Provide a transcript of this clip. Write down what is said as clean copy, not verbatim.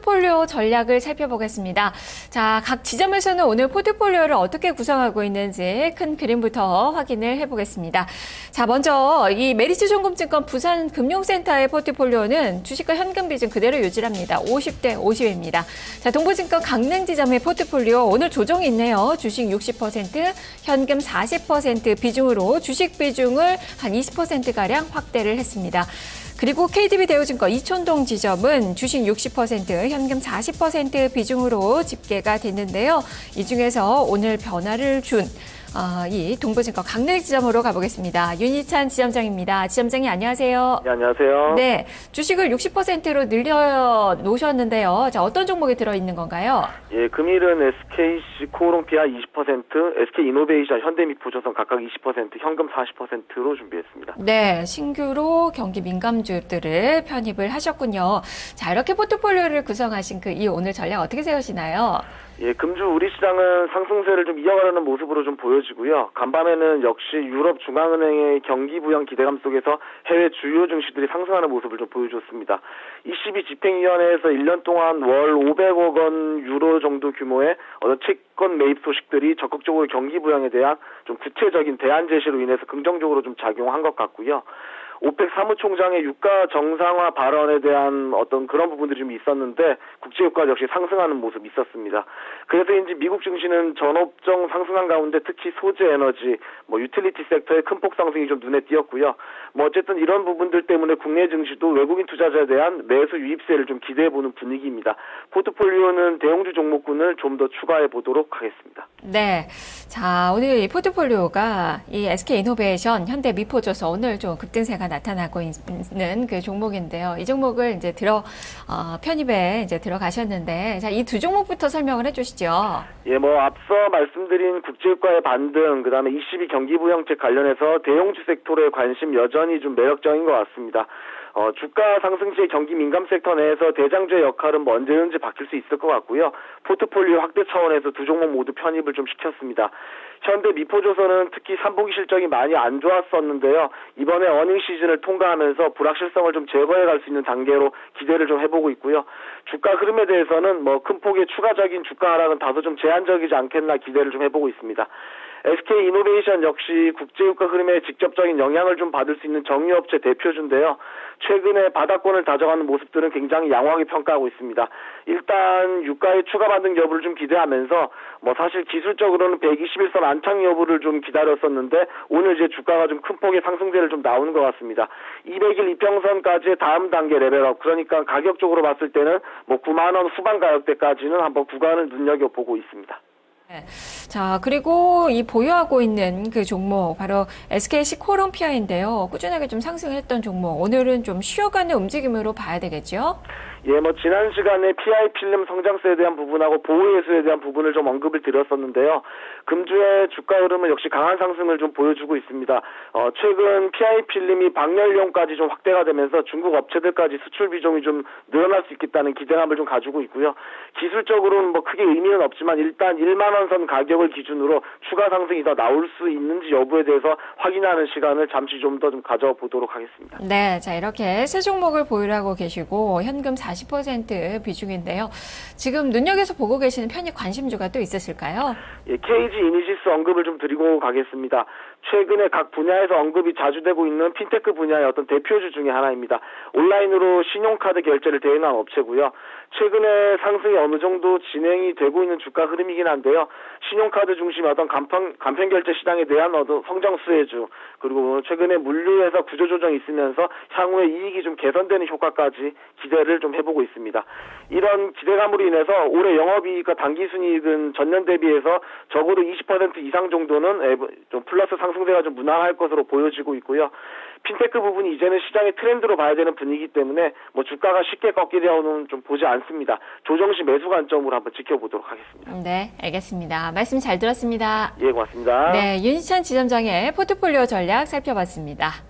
포트폴리오 전략을 살펴보겠습니다. 자, 각 지점에서는 오늘 포트폴리오를 어떻게 구성하고 있는지 큰 그림부터 확인을 해보겠습니다. 자, 먼저 이 메리츠증권증권 부산금융센터의 포트폴리오는 주식과 현금 비중 그대로 유지합니다. 50대 50입니다. 자, 동부증권 강릉지점의 포트폴리오 오늘 조정이 있네요. 주식 60%, 현금 40% 비중으로 주식 비중을 한 20%가량 확대를 했습니다. 그리고 KDB 대우증권 이촌동 지점은 주식 60%, 현금 40% 비중으로 집계가 됐는데요. 이 중에서 오늘 변화를 준 이 동부증권 강릉 지점으로 가보겠습니다. 윤희찬 지점장입니다. 지점장님 안녕하세요. 네, 안녕하세요. 네, 주식을 60%로 늘려놓으셨는데요. 자, 어떤 종목이 들어있는 건가요? 예, 금일은 SKC 코오롱피아 20%, SK이노베이션, 현대미포조선 각각 20%, 현금 40%로 준비했습니다. 네, 신규로 경기 민감주들을 편입을 하셨군요. 자, 이렇게 포트폴리오를 구성하신 이 오늘 전략 어떻게 세우시나요? 예, 금주 우리 시장은 상승세를 좀 이어가려는 모습으로 좀 보여지고요. 간밤에는 역시 유럽 중앙은행의 경기 부양 기대감 속에서 해외 주요 증시들이 상승하는 모습을 좀 보여줬습니다. ECB 집행위원회에서 1년 동안 월 500억 원 유로 정도 규모의 어떤 채권 매입 소식들이 적극적으로 경기 부양에 대한 좀 구체적인 대안 제시로 인해서 긍정적으로 좀 작용한 것 같고요. 오펙 사무총장의 유가 정상화 발언에 대한 어떤 그런 부분들이 좀 있었는데 국제유가 역시 상승하는 모습이 있었습니다. 그래서인지 미국 증시는 전업종 상승한 가운데 특히 소재 에너지, 유틸리티 섹터의 큰 폭 상승이 좀 눈에 띄었고요. 어쨌든 이런 부분들 때문에 국내 증시도 외국인 투자자에 대한 매수 유입세를 좀 기대해보는 분위기입니다. 포트폴리오는 대형주 종목군을 좀 더 추가해 보도록 하겠습니다. 네, 자 오늘 이 포트폴리오가 이 SK이노베이션, 현대미포조선 오늘 좀 급등세가 나타나고 있는 그 종목인데요. 이 종목을 이제 편입에 이제 들어가셨는데, 자, 이 두 종목부터 설명을 해주시죠. 예, 앞서 말씀드린 국제유가의 반등, 그 다음에 ECB 경기부양책 관련해서 대형주 섹터의 관심 여전히 좀 매력적인 것 같습니다. 주가 상승 시의 경기 민감 섹터 내에서 대장주의 역할은 언제든지 바뀔 수 있을 것 같고요. 포트폴리오 확대 차원에서 두 종목 모두 편입을 좀 시켰습니다. 현대 미포조선은 특히 3분기 실적이 많이 안 좋았었는데요. 이번에 어닝 시즌을 통과하면서 불확실성을 좀 제거해 갈 수 있는 단계로 기대를 좀 해보고 있고요. 주가 흐름에 대해서는 큰 폭의 추가적인 주가 하락은 다소 좀 제한적이지 않겠나 기대를 좀 해보고 있습니다. SK이노베이션 역시 국제유가 흐름에 직접적인 영향을 좀 받을 수 있는 정유업체 대표주인데요. 최근에 바닥권을 다져가는 모습들은 굉장히 양호하게 평가하고 있습니다. 일단 유가의 추가 반등 여부를 좀 기대하면서 사실 기술적으로는 121선 안착 여부를 좀 기다렸었는데 오늘 이제 주가가 좀 큰 폭의 상승세를 좀 나오는 것 같습니다. 200일 이평선까지의 다음 단계 레벨업, 그러니까 가격적으로 봤을 때는 9만 원 후반 가격대까지는 한번 구간을 눈여겨보고 있습니다. 네. 자, 그리고 이 보유하고 있는 그 종목, 바로 SKC 코오롱피아인데요. 꾸준하게 좀 상승했던 종목. 오늘은 좀 쉬어가는 움직임으로 봐야 되겠죠? 예, 지난 시간에 PI 필름 성장세에 대한 부분하고 보호예수에 대한 부분을 좀 언급을 드렸었는데요. 금주의 주가 흐름은 역시 강한 상승을 좀 보여주고 있습니다. 최근 PI 필름이 방열용까지 좀 확대가 되면서 중국 업체들까지 수출 비중이 좀 늘어날 수 있겠다는 기대감을 좀 가지고 있고요. 기술적으로는 크게 의미는 없지만 일단 1만 원 선 가격을 기준으로 추가 상승이 더 나올 수 있는지 여부에 대해서 확인하는 시간을 잠시 좀 더 좀 가져보도록 하겠습니다. 네, 자 이렇게 세 종목을 보유를 하고 계시고 현금 40% 비중인데요. 지금 눈여겨서 보고 계시는 편입 관심주가 또 있으실까요? 예, KG 이니시스 언급을 좀 드리고 가겠습니다. 최근에 각 분야에서 언급이 자주 되고 있는 핀테크 분야의 어떤 대표주 중에 하나입니다. 온라인으로 신용카드 결제를 대행한 업체고요. 최근에 상승이 어느 정도 진행이 되고 있는 주가 흐름이긴 한데요. 신용카드 중심의 어떤 간편결제 시장에 대한 어떤 성장 수혜주, 그리고 최근에 물류에서 구조조정이 있으면서 향후에 이익이 좀 개선되는 효과까지 기대를 좀 해보고 있습니다. 이런 기대감으로 인해서 올해 영업이익과 당기순이익은 전년 대비해서 적어도 20% 이상 정도는 좀 플러스 상승세가 좀 무난할 것으로 보여지고 있고요. 핀테크 부분이 이제는 시장의 트렌드로 봐야 되는 분위기 때문에 주가가 쉽게 꺾이려고는 좀 보지 않습니다. 조정 시 매수 관점으로 한번 지켜보도록 하겠습니다. 네, 알겠습니다. 말씀 잘 들었습니다. 예, 고맙습니다. 네, 윤희찬 지점장의 포트폴리오 전략 살펴봤습니다.